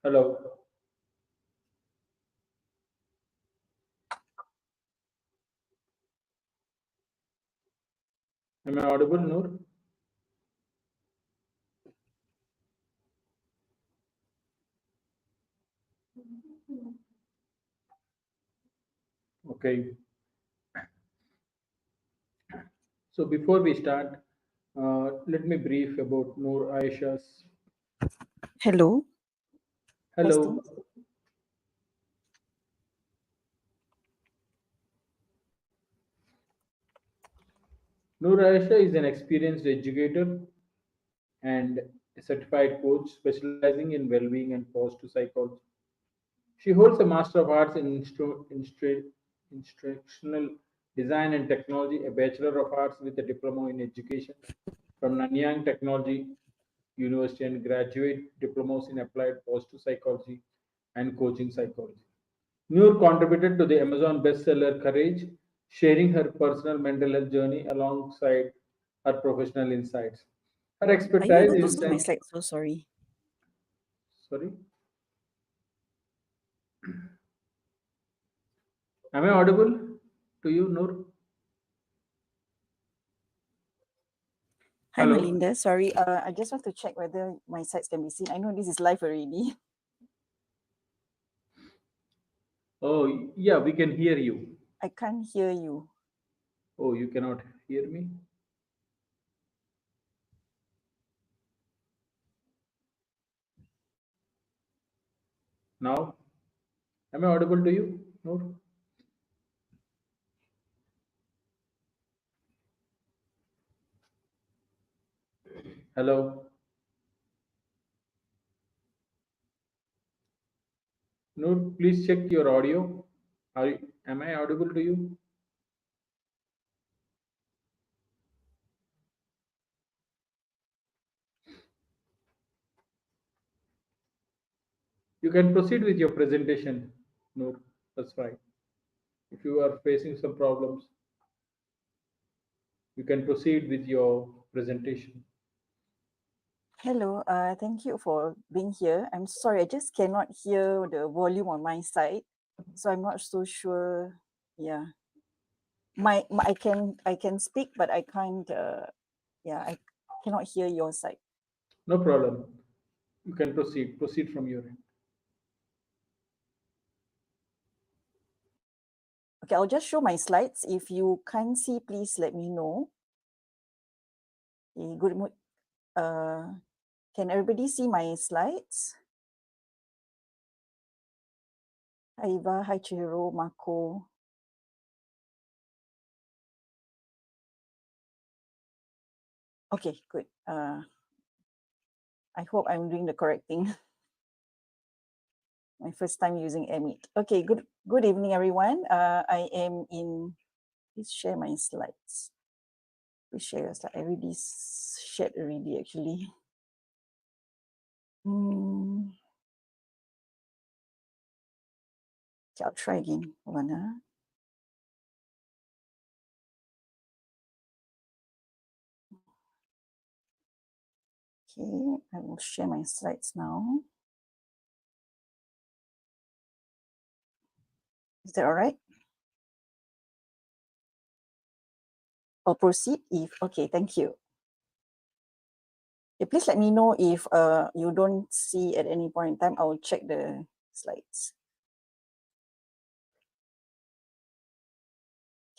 Hello. Am I audible, Noor? Okay. So before we start, let me brief about Noor Aisha's. Hello, testing. Hello. Noor Aisha is an experienced educator and a certified coach specializing in well-being and positive psychology. She holds a Master of Arts in Instructional Design and Technology, a Bachelor of Arts with a Diploma in Education from Nanyang Technology University, and graduate diplomas in Applied Positive Psychology and Coaching Psychology. Noor contributed to the Amazon bestseller Courage, sharing her personal mental health journey alongside her professional insights. Her Are you expertise able to is see my slides? So sorry. sorry. Am I audible to you, Noor? Hi, Hello. Melinda. Sorry, I just want to check whether my slides can be seen. I know this is live already. Oh, yeah, we can hear you. I can't hear you. Oh, you cannot hear me? Now, am I audible to you, Noor? Hello. Noor, please check your audio. Am I audible to you? You can proceed with your presentation, Noor. That's fine. If you are facing some problems, you can proceed with your presentation. Hello, thank you for being here. I'm sorry, I just cannot hear the volume on my side, so I'm not so sure. Yeah, I can speak, but I can't. Yeah, I cannot hear your side. No problem. You can proceed. Proceed from your end. Okay, I'll just show my slides. If you can't see, please let me know. Okay, good. Can everybody see my slides? Hi Eva, hi Chihiro, Marco. Okay, good. I hope I'm doing the correct thing. My first time using Meet. Okay, good evening, everyone. I am in, please share my slides. Please share your slide. I already shared already, actually. Okay, I'll try again. Hold on. Okay, I will share my slides now. Is that all right? I'll proceed if, okay, thank you. Okay, please let me know if you don't see at any point in time. I will check the slides.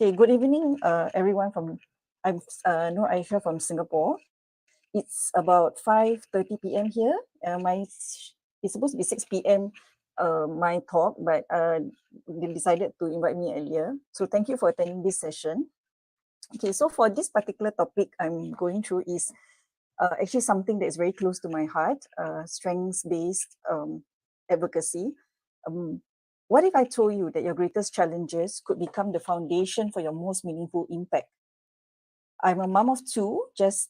Okay, good evening, everyone I'm Noor Aisha from Singapore. It's about 5:30 p.m. here. It's supposed to be 6 p.m. My talk, but they decided to invite me earlier. So thank you for attending this session. Okay, so for this particular topic I'm going through is actually something that is very close to my heart, strengths-based advocacy. What if I told you that your greatest challenges could become the foundation for your most meaningful impact? I'm a mom of two, just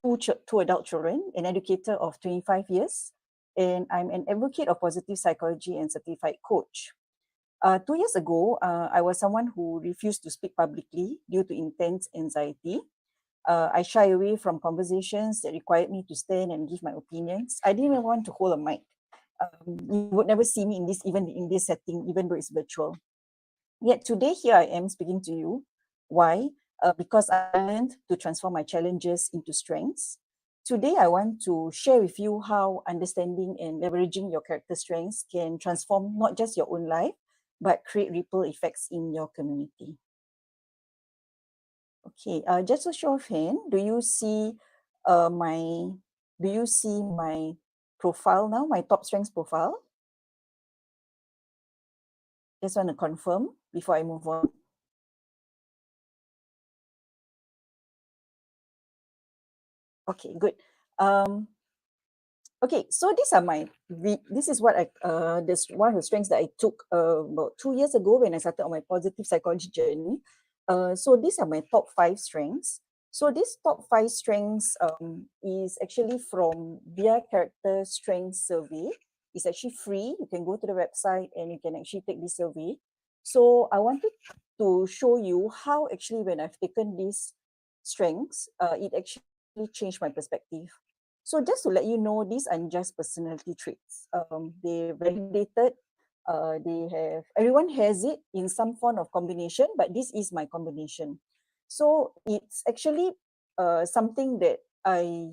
two adult children, an educator of 25 years, and I'm an advocate of positive psychology and certified coach. 2 years ago, I was someone who refused to speak publicly due to intense anxiety. I shy away from conversations that required me to stand and give my opinions. I didn't even want to hold a mic. You would never see me in this, even in this setting, even though it's virtual. Yet today, here I am speaking to you. Why? Because I learned to transform my challenges into strengths. Today, I want to share with you how understanding and leveraging your character strengths can transform not just your own life, but create ripple effects in your community. Okay, just a show of hand, do you see my profile now, my top strengths profile? Just want to confirm before I move on. Okay, good. Okay, so this is what this one of the strengths that I took about 2 years ago when I started on my positive psychology journey. So these are my top 5 strengths. So this top 5 strengths is actually from their character strength survey. It's actually free. You can go to the website and you can actually take this survey. So I wanted to show you how actually when I've taken these strengths, it actually changed my perspective. So just to let you know, these aren't just personality traits. They're validated. Everyone has it in some form of combination, but this is my combination. So it's actually something that I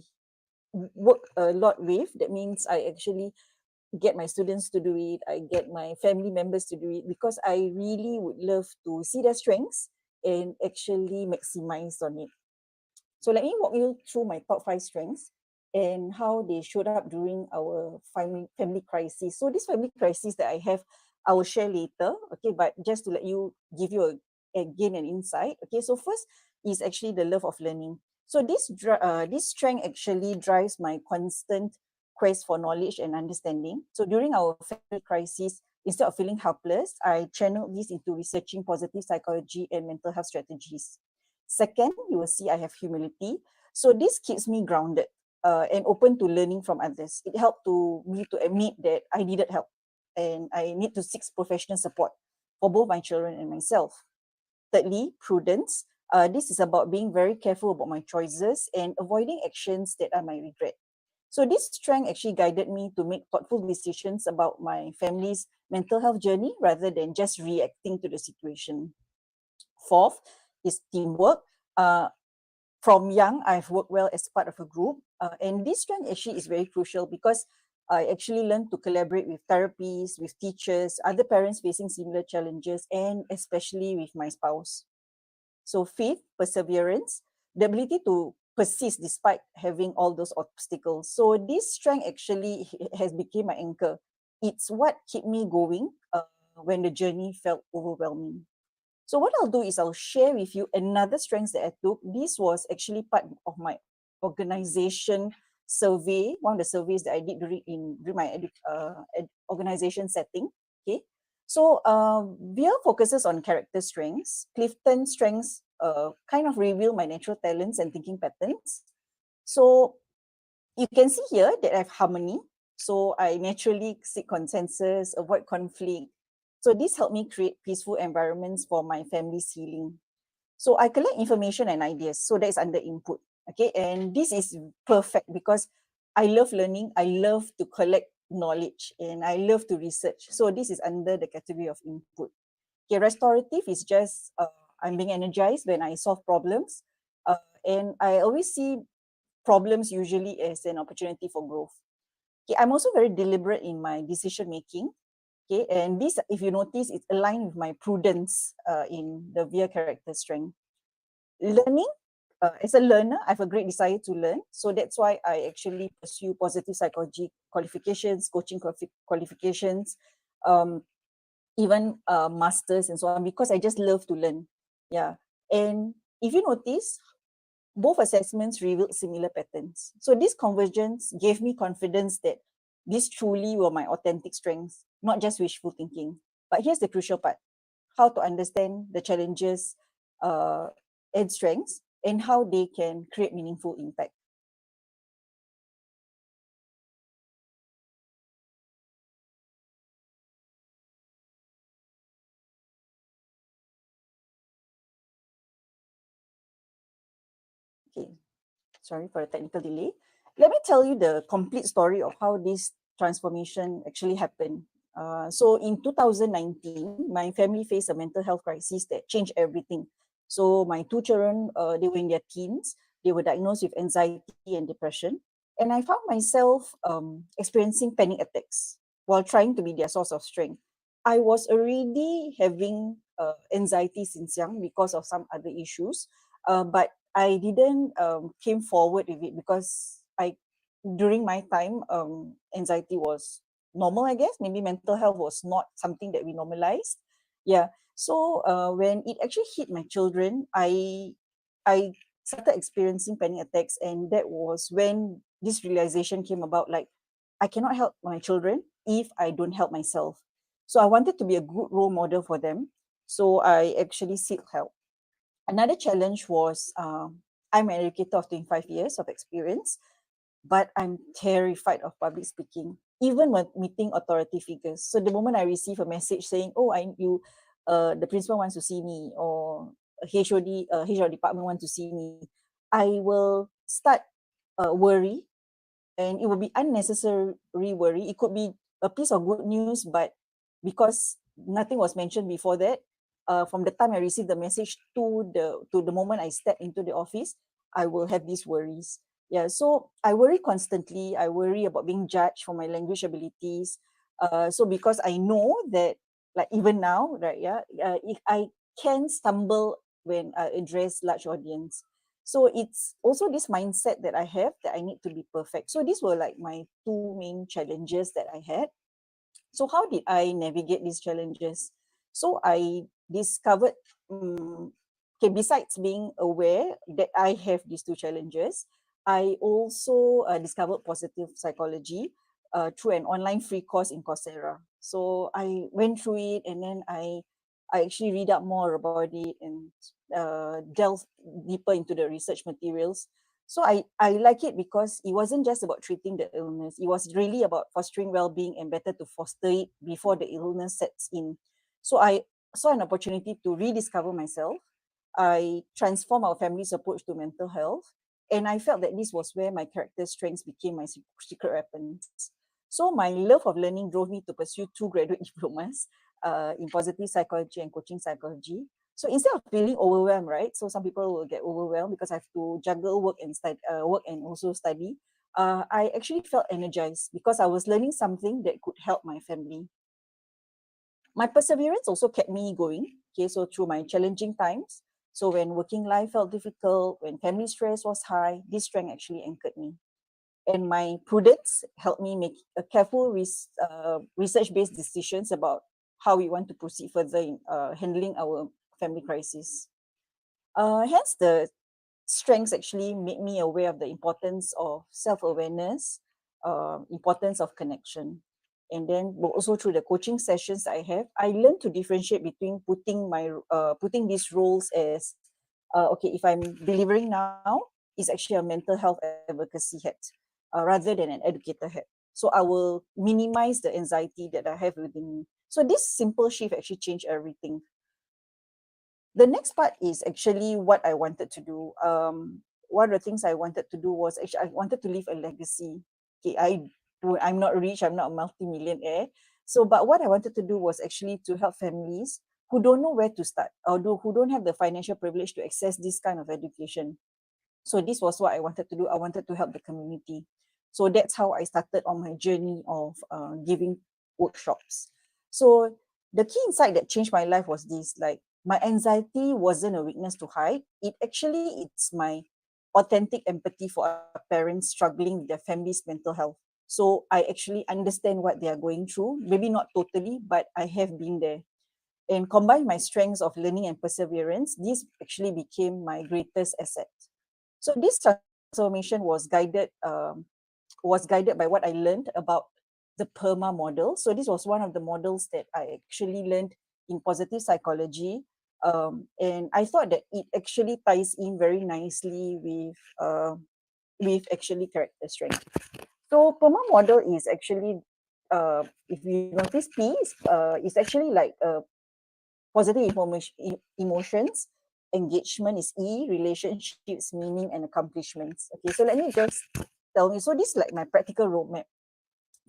work a lot with. That means I actually get my students to do it. I get my family members to do it because I really would love to see their strengths and actually maximize on it. So let me walk you through my top 5 strengths and how they showed up during our family crisis. So this family crisis that I have, I will share later, okay, but just to give you again an insight. Okay, so first is actually the love of learning. So this strength actually drives my constant quest for knowledge and understanding. So during our family crisis, instead of feeling helpless, I channeled this into researching positive psychology and mental health strategies. Second, you will see I have humility. So this keeps me grounded and open to learning from others. It helped me to admit that I needed help and I need to seek professional support for both my children and myself. Thirdly, prudence. This is about being very careful about my choices and avoiding actions that I might regret. So this strength actually guided me to make thoughtful decisions about my family's mental health journey rather than just reacting to the situation. Fourth is teamwork. From young, I've worked well as part of a group. And this strength actually is very crucial because I actually learned to collaborate with therapists, with teachers, other parents facing similar challenges, and especially with my spouse. So fifth, perseverance, the ability to persist despite having all those obstacles. So this strength actually has become my anchor. It's what kept me going when the journey felt overwhelming. So what I'll do is I'll share with you another strengths that I took. This was actually part of my organization survey, one of the surveys that I did during my organization setting. Okay, so VIA focuses on character strengths. Clifton strengths kind of reveal my natural talents and thinking patterns. So you can see here that I have harmony. So I naturally seek consensus, avoid conflict. So this helped me create peaceful environments for my family's healing. So I collect information and ideas. So that is under input. Okay, and this is perfect because I love learning. I love to collect knowledge and I love to research. So this is under the category of input. Okay, restorative is just I'm being energized when I solve problems. And I always see problems usually as an opportunity for growth. Okay, I'm also very deliberate in my decision making. Okay, and this, if you notice, it's aligned with my prudence in the VIA character strength. Learning, as a learner, I have a great desire to learn. So that's why I actually pursue positive psychology qualifications, coaching qualifications, even masters and so on, because I just love to learn. Yeah, and if you notice, both assessments revealed similar patterns. So this convergence gave me confidence that these truly were my authentic strengths, not just wishful thinking. But here's the crucial part: how to understand the challenges and strengths and how they can create meaningful impact. Okay, Sorry for the technical delay. Let me tell you the complete story of how this transformation actually happened. So in 2019, my family faced a mental health crisis that changed everything. So my two children, they were in their teens. They were diagnosed with anxiety and depression. And I found myself experiencing panic attacks while trying to be their source of strength. I was already having anxiety since young because of some other issues, but I didn't came forward with it because during my time anxiety was normal, I guess. Maybe mental health was not something that we normalized. Yeah. So when it actually hit my children, I started experiencing panic attacks, and that was when this realization came about, like, I cannot help my children if I don't help myself. So I wanted to be a good role model for them. So I actually seek help. Another challenge was I'm an educator of 25 years of experience, but I'm terrified of public speaking, even when meeting authority figures. So the moment I receive a message saying, "Oh, the principal wants to see me," or HR department wants to see me, I will start worry, and it will be unnecessary worry. It could be a piece of good news, but because nothing was mentioned before that, from the time I received the message to the moment I step into the office, I will have these worries. Yeah, so I worry constantly. I worry about being judged for my language abilities. So because I know that, like, even now, right? Yeah, if I can stumble when I address large audience. So it's also this mindset that I have that I need to be perfect. So these were like my two main challenges that I had. So how did I navigate these challenges? So I discovered, okay, besides being aware that I have these two challenges, I also discovered positive psychology through an online free course in Coursera. So I went through it, and then I actually read up more about it and delve deeper into the research materials. So I like it because it wasn't just about treating the illness. It was really about fostering well-being and better to foster it before the illness sets in. So I saw an opportunity to rediscover myself. I transformed our family's approach to mental health. And I felt that this was where my character strengths became my secret weapons. So my love of learning drove me to pursue two graduate diplomas in positive psychology and coaching psychology. So instead of feeling overwhelmed, right? So some people will get overwhelmed because I have to juggle work and work and also study. I actually felt energized because I was learning something that could help my family. My perseverance also kept me going. Okay, so through my challenging times, so when working life felt difficult, when family stress was high, this strength actually anchored me. And my prudence helped me make a careful research-based decisions about how we want to proceed further in handling our family crisis. Hence, the strengths actually made me aware of the importance of self-awareness, importance of connection. And then also through the coaching sessions I have, I learned to differentiate between putting these roles as, okay, if I'm delivering now, it's actually a mental health advocacy hat rather than an educator hat. So I will minimize the anxiety that I have within me. So this simple shift actually changed everything. The next part is actually what I wanted to do. One of the things I wanted to do was actually I wanted to leave a legacy. Okay, I'm not rich, I'm not a multi-millionaire. So, but what I wanted to do was actually to help families who don't know where to start, or who don't have the financial privilege to access this kind of education. So this was what I wanted to do. I wanted to help the community. So that's how I started on my journey of giving workshops. So the key insight that changed my life was this: like, my anxiety wasn't a weakness to hide. It's my authentic empathy for parents struggling with their family's mental health. So I actually understand what they are going through. Maybe not totally, but I have been there. And combine my strengths of learning and perseverance, this actually became my greatest asset. So this transformation was guided by what I learned about the PERMA model. So this was one of the models that I actually learned in positive psychology. And I thought that it actually ties in very nicely with actually character strength. So PERMA model is actually, if you notice, P is actually like positive emotions, engagement is E, relationships, meaning, and accomplishments. Okay, so let me just tell you. So this is like my practical roadmap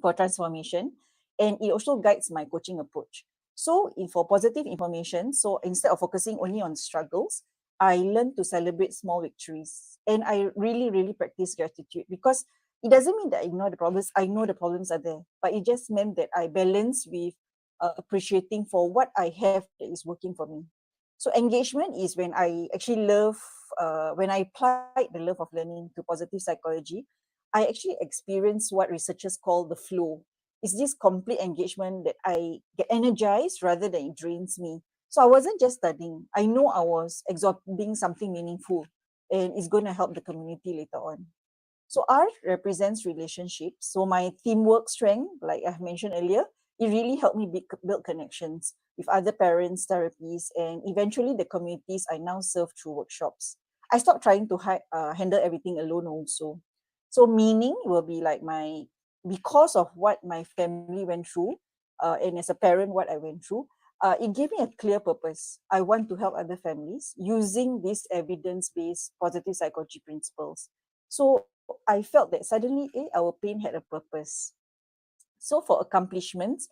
for transformation, and it also guides my coaching approach. So for positive information, so instead of focusing only on struggles, I learned to celebrate small victories, and I really, really practice gratitude, because it doesn't mean that I ignore the problems. I know the problems are there, but it just meant that I balance with appreciating for what I have that is working for me. So engagement is when I actually when I applied the love of learning to positive psychology, I actually experienced what researchers call the flow. It's this complete engagement that I get energized rather than it drains me. So I wasn't just studying. I know I was absorbing something meaningful, and it's going to help the community later on. So R represents relationships. So my teamwork strength, like I've mentioned earlier, it really helped me build connections with other parents, therapies, and eventually the communities I now serve through workshops. I stopped trying to handle everything alone also. So meaning will be like because of what my family went through, and as a parent, what I went through, it gave me a clear purpose. I want to help other families using these evidence-based positive psychology principles. So I felt that suddenly, our pain had a purpose. So for accomplishments,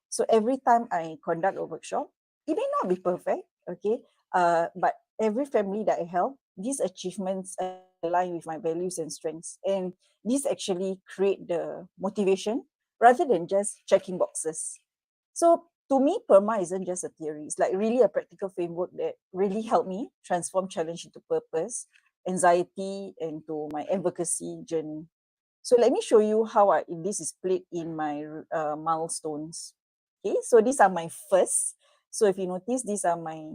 so every time I conduct a workshop, it may not be perfect, okay, but every family that I help, these achievements align with my values and strengths, and these actually create the motivation rather than just checking boxes. So to me, PERMA isn't just a theory. It's like really a practical framework that really helped me transform challenge into purpose, anxiety into my advocacy journey. So let me show you how this is split in my milestones. Okay, so these are my first. So if you notice, these are my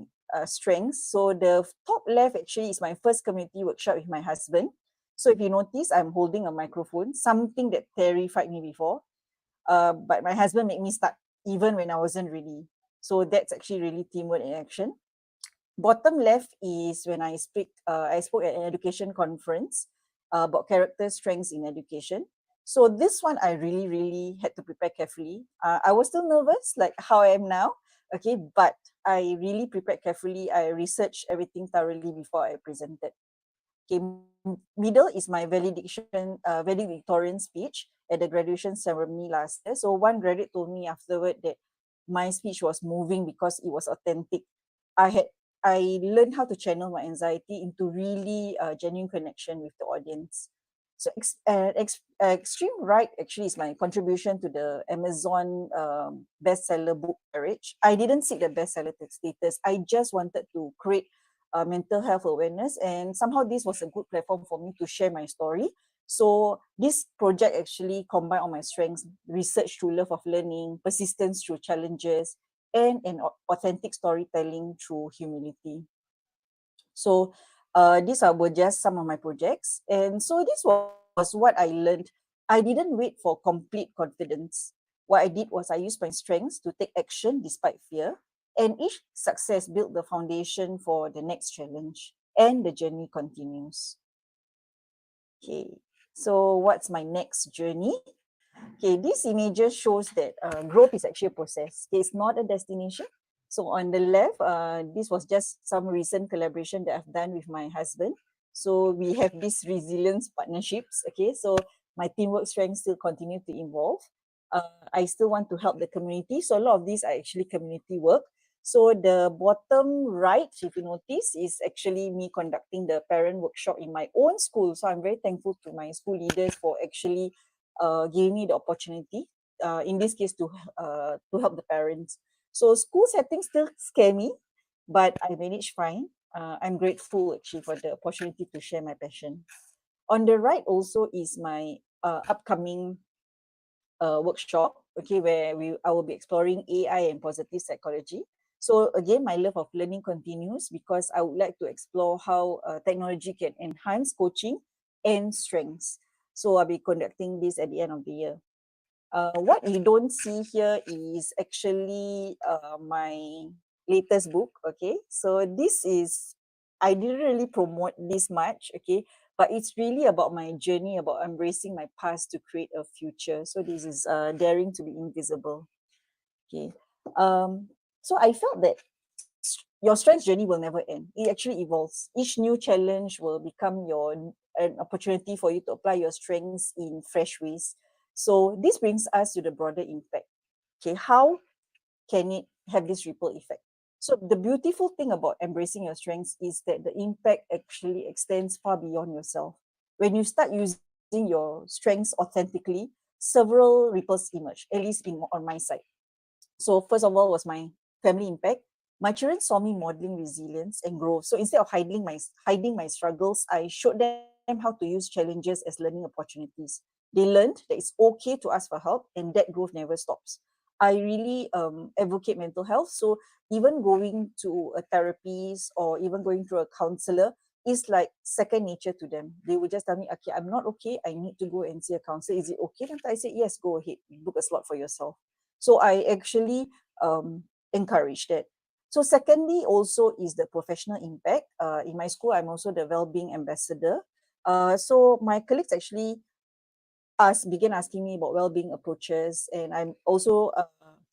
strengths. So the top left actually is my first community workshop with my husband. So if you notice, I'm holding a microphone, something that terrified me before. But my husband made me start even when I wasn't ready. So that's actually really teamwork in action. Bottom left is when I spoke at an education conference about character strengths in education. So this one I really, really had to prepare carefully. I was still nervous, like how I am now, okay, but I really prepared carefully. I researched everything thoroughly before I presented. Okay, middle is my valedictorian speech at the graduation ceremony last year. So one graduate told me afterward that my speech was moving because it was authentic. I learned how to channel my anxiety into really genuine connection with the audience. So extreme right actually is my contribution to the Amazon bestseller book Courage. I didn't seek the bestseller status. I just wanted to create mental health awareness, and somehow this was a good platform for me to share my story. So this project actually combined all my strengths: research through love of learning, persistence through challenges, and an authentic storytelling through humility. So were just some of my projects. And so this was what I learned. I didn't wait for complete confidence. What I did was I used my strengths to take action despite fear. And each success built the foundation for the next challenge. And the journey continues. Okay, so what's my next journey? Okay, this images shows that growth is actually a process. It's not a destination. So on the left, this was just some recent collaboration that I've done with my husband. So we have these resilience partnerships. Okay, so my teamwork strengths still continue to evolve. I still want to help the community. So a lot of these are actually community work. So the bottom right, if you notice, is actually me conducting the parent workshop in my own school. So I'm very thankful to my school leaders for actually giving me the opportunity, in this case, to help the parents. So school settings still scare me, but I manage fine. I'm grateful actually for the opportunity to share my passion. On the right also is my upcoming workshop, okay, where I will be exploring AI and positive psychology. So again, my love of learning continues because I would like to explore how technology can enhance coaching and strengths. So I'll be conducting this at the end of the year. What you don't see here is actually my latest book, okay? So this is, I didn't really promote this much, okay? But it's really about my journey, about embracing my past to create a future. So this is Daring to be Invisible, okay? So I felt that your strengths journey will never end. It actually evolves. Each new challenge will become an opportunity for you to apply your strengths in fresh ways. So this brings us to the broader impact. Okay, how can it have this ripple effect? So the beautiful thing about embracing your strengths is that the impact actually extends far beyond yourself. When you start using your strengths authentically, several ripples emerge, at least on my side. So first of all was my family impact. My children saw me modeling resilience and growth. So instead of hiding my struggles, I showed them how to use challenges as learning opportunities. They learned that it's okay to ask for help, and that growth never stops. I really advocate mental health. So even going to a therapist or even going to a counselor is like second nature to them. They would just tell me, okay, I'm not okay. I need to go and see a counselor. Is it okay? Then I say, yes, go ahead. Book a slot for yourself. So I actually encourage that. So secondly, also is the professional impact. In my school, I'm also the well-being ambassador. So my colleagues actually began asking me about well-being approaches, and I'm also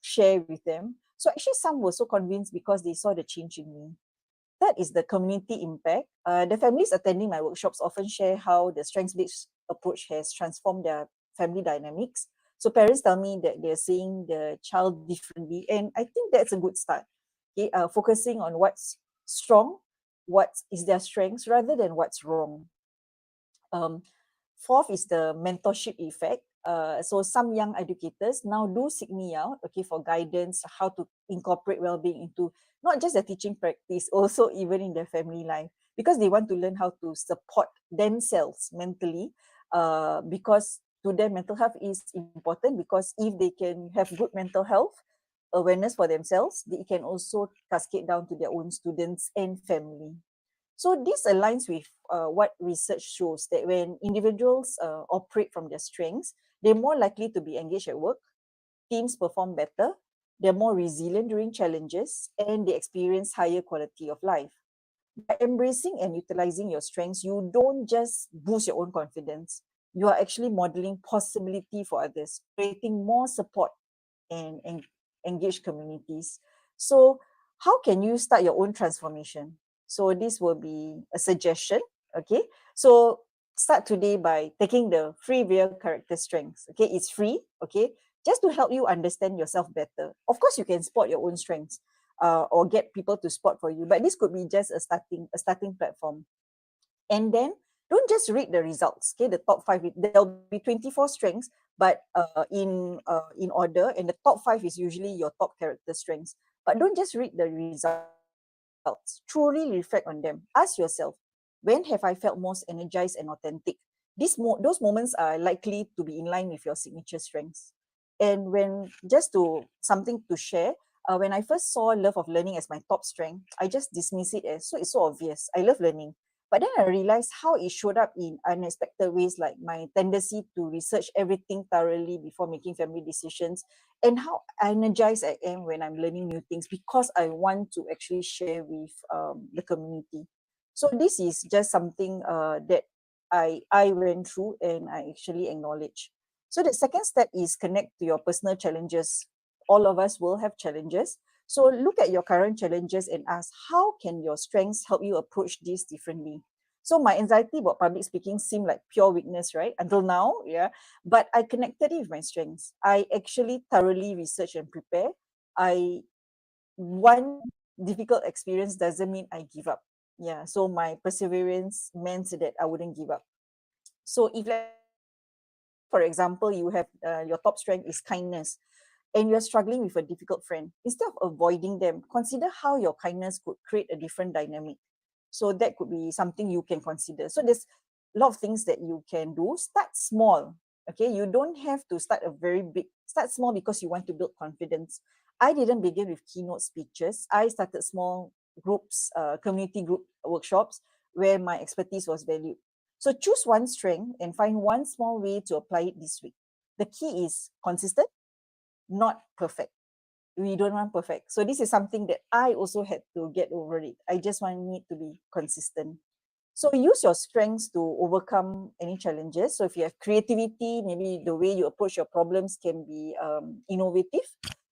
share with them. So actually, some were so convinced because they saw the change in me. That is the community impact. The families attending my workshops often share how the strengths-based approach has transformed their family dynamics. So parents tell me that they're seeing the child differently, and I think that's a good start. Okay, focusing on what's strong, what is their strengths rather than what's wrong. Um, Fourth is the mentorship effect. So some young educators now do seek me out, okay, for guidance, how to incorporate well-being into not just the teaching practice, also even in their family life, because they want to learn how to support themselves mentally. Because to them, mental health is important, because if they can have good mental health awareness for themselves, they can also cascade down to their own students and family. So this aligns with what research shows, that when individuals operate from their strengths, they're more likely to be engaged at work, teams perform better, they're more resilient during challenges, and they experience higher quality of life. By embracing and utilizing your strengths, you don't just boost your own confidence, you are actually modeling possibility for others, creating more support and engage communities. So how can you start your own transformation? So this will be a suggestion. Okay, so start today by taking the free real character strengths. Okay, it's free. Okay, just to help you understand yourself better. Of course, you can spot your own strengths or get people to spot for you, but this could be just a starting platform. And then don't just read the results. Okay, the top five, there'll be 24 strengths, but in order, and the top five is usually your top character strengths. But don't just read the results, truly reflect on them. Ask yourself, when have I felt most energized and authentic? Those moments are likely to be in line with your signature strengths. And when, just to something to share, when I first saw love of learning as my top strength, I just dismiss it as, so it's so obvious. I love learning. But then I realized how it showed up in unexpected ways, like my tendency to research everything thoroughly before making family decisions, and how energized I am when I'm learning new things because I want to actually share with the community. So this is just something that I went through and I actually acknowledge. So the second step is connect to your personal challenges. All of us will have challenges. So look at your current challenges and ask, how can your strengths help you approach this differently? So my anxiety about public speaking seemed like pure weakness, right? Until now, yeah. But I connected it with my strengths. I actually thoroughly research and prepare. I One difficult experience doesn't mean I give up. Yeah. So my perseverance meant that I wouldn't give up. So if, let's say, for example, you have your top strength is kindness, and you're struggling with a difficult friend, instead of avoiding them, consider how your kindness could create a different dynamic. So that could be something you can consider. So there's a lot of things that you can do. Start small. Okay, you don't have to start a very big. Start small because you want to build confidence. I didn't begin with keynote speeches. I started small groups, community group workshops where my expertise was valued. So choose one strength and find one small way to apply it this week. The key is consistent, not perfect. We don't want perfect. So this is something that I also had to get over it. I just want it to be consistent. So use your strengths to overcome any challenges. So if you have creativity, maybe the way you approach your problems can be innovative.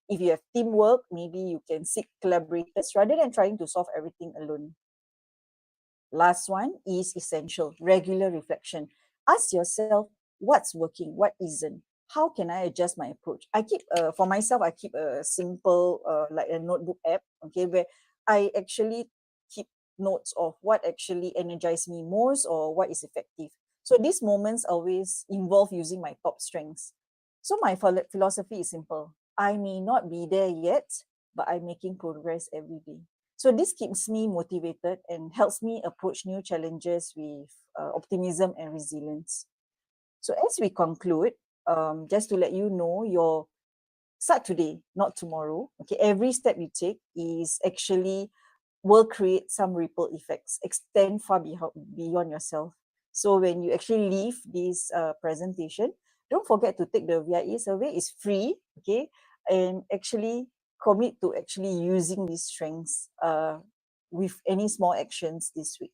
If you have teamwork, maybe you can seek collaborators rather than trying to solve everything alone. Last one is essential, regular reflection. Ask yourself what's working, what isn't. How can I adjust my approach? I keep, for myself, I keep a simple, like a notebook app, okay, where I actually keep notes of what actually energizes me most or what is effective. So these moments always involve using my top strengths. So my philosophy is simple. I may not be there yet, but I'm making progress every day. So this keeps me motivated and helps me approach new challenges with optimism and resilience. So as we conclude, just to let you know, your start today, not tomorrow. Okay, every step you take is actually will create some ripple effects, extend far beyond yourself. So when you actually leave this presentation, don't forget to take the VIE survey. It's free, okay, and actually commit to actually using these strengths with any small actions this week.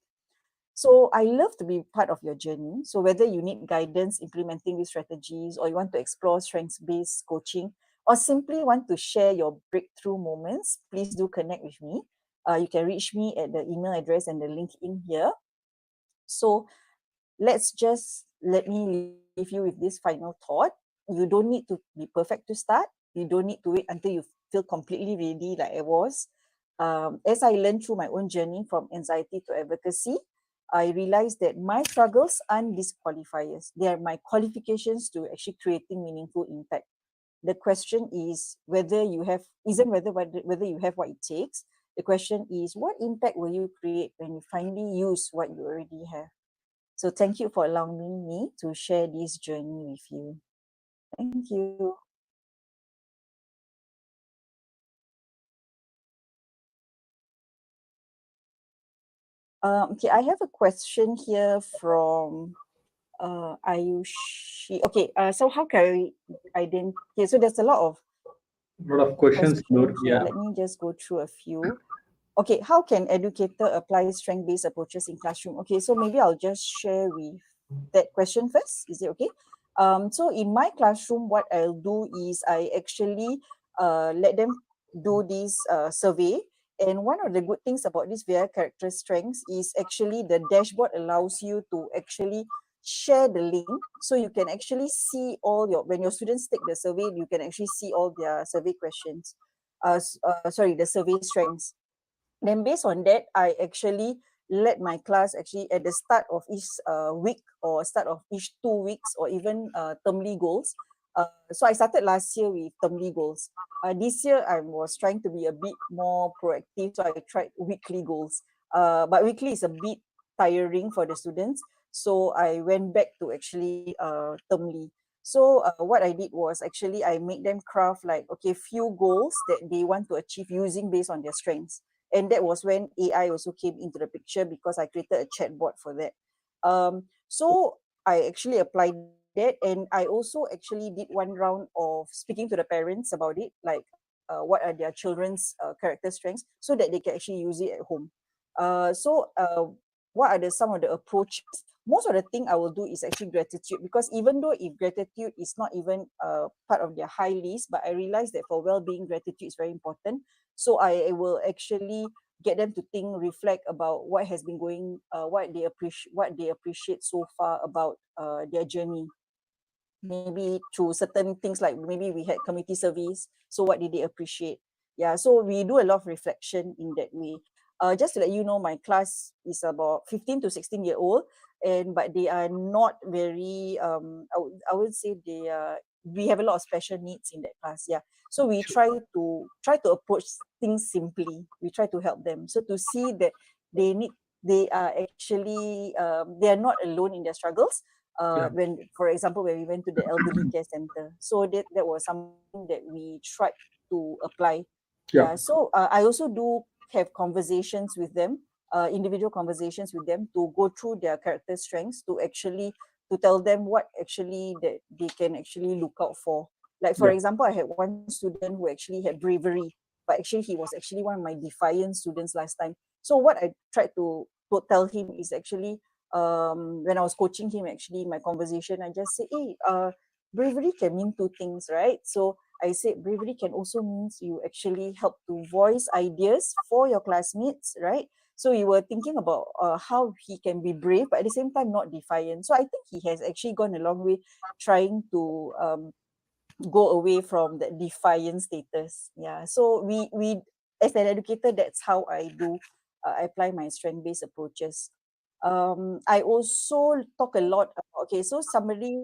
So I love to be part of your journey. So whether you need guidance implementing these strategies, or you want to explore strengths-based coaching, or simply want to share your breakthrough moments, please do connect with me. You can reach me at the email address and the link in here. So let me leave you with this final thought. You don't need to be perfect to start. You don't need to wait until you feel completely ready like I was. As I learned through my own journey from anxiety to advocacy, I realized that my struggles aren't disqualifiers. They are my qualifications to actually creating meaningful impact. The question is whether you have, isn't whether you have what it takes. The question is, what impact will you create when you finally use what you already have? So thank you for allowing me to share this journey with you. Thank you. Okay, I have a question here from Ayushi. Okay, so how can I identify? Okay, so there's a lot of Questions, Noor. questions here. Yeah. Let me just go through a few. Okay, how can educator apply strength-based approaches in classroom? Okay, so maybe I'll just share with that question first. Is it okay? So in my classroom, what I'll do is I actually let them do this survey. And one of the good things about this VI character strengths is actually the dashboard allows you to actually share the link, so you can actually see all your, when your students take the survey, you can actually see all their survey questions. Sorry, the survey strengths. Then based on that, I actually let my class actually at the start of each week, or start of each 2 weeks, or even termly goals. So I started last year with termly goals. This year I was trying to be a bit more proactive, so I tried weekly goals. But weekly is a bit tiring for the students, so I went back to actually termly. So what I did was actually I made them craft like, okay, few goals that they want to achieve using based on their strengths. And that was when AI also came into the picture, because I created a chatbot for that. So I actually applied that, and I also actually did one round of speaking to the parents about it, like what are their children's character strengths, so that they can actually use it at home. What are some of the approaches? Most of the thing I will do is actually gratitude, because even though if gratitude is not even part of their high list, but I realize that for well-being, gratitude is very important. So I will actually get them to think, reflect about what has been going, what they appreciate so far about their journey. Maybe through certain things, like maybe we had community service. So what did they appreciate? Yeah, so we do a lot of reflection in that way. Just to let you know, my class is about 15 to 16-year-old, and but they are not very I would say they are, we have a lot of special needs in that class. Yeah, so we try to approach things simply. We try to help them, so to see that they are actually they are not alone in their struggles. When, for example, when we went to the elderly care center, so that was something that we tried to apply. Yeah, so I also do have conversations with them, individual conversations with them, to go through their character strengths, to actually to tell them what actually that they can actually look out for. Like, for example, I had one student who actually had bravery, but actually he was actually one of my defiant students last time. So what I tried to tell him is actually, when I was coaching him, actually, in my conversation, I just say, hey, bravery can mean two things, right? So I said bravery can also means you actually help to voice ideas for your classmates, right? So you were thinking about how he can be brave, but at the same time not defiant. So I think he has actually gone a long way trying to go away from that defiant status. Yeah. So we as an educator, that's how I do apply my strength-based approaches. I also talk a lot about, okay, so somebody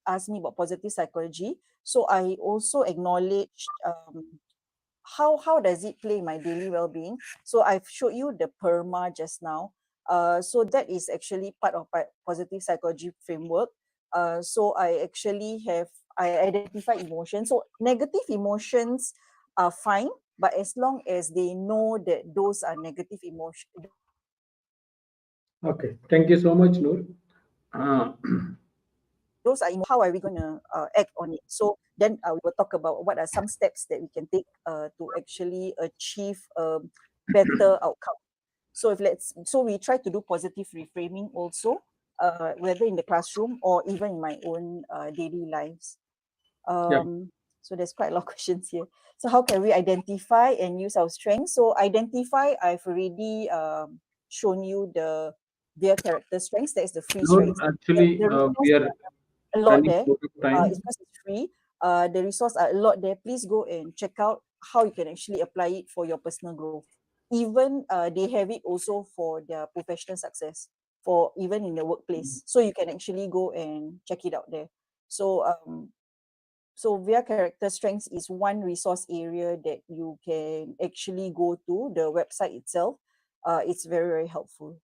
asked me about positive psychology. So I also acknowledged how does it play in my daily well-being. So I've showed you the PERMA just now. So that is actually part of my positive psychology framework. So I identify emotions. So negative emotions are fine, but as long as they know that those are negative emotions. Okay, thank you so much, Noor. Uh, Those are how are we going to act on it. So then we will talk about what are some steps that we can take to actually achieve a better outcome. So we try to do positive reframing also, whether in the classroom or even in my own daily lives. yeah, So there's quite a lot of questions here. So how can we identify and use our strengths? So identify, I've already shown you their character strengths. That is the free Noor, strengths. And actually, the resource we are a lot running there. out of time. It's because it's free. The resource are a lot there. Please go and check out how you can actually apply it for your personal growth. Even they have it also for their professional success, for even in the workplace. So you can actually go and check it out there. So via character strengths is one resource area that you can actually go to the website itself. It's very, very helpful.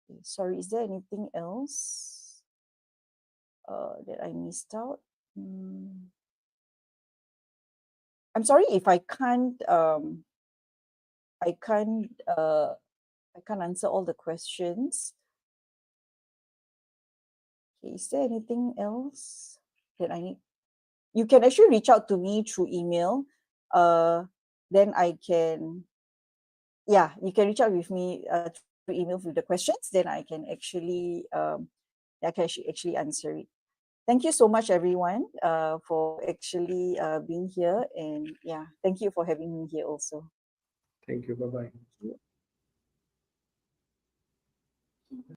Okay, sorry, is there anything else that I missed out? I'm sorry if I can't answer all the questions. Okay, is there anything else that I need? You can actually reach out to me through email. Then I can, yeah, you can reach out with me through email with the questions. Then I can actually answer it. Thank you so much, everyone, for actually being here. And yeah, thank you for having me here also. Thank you. Bye bye.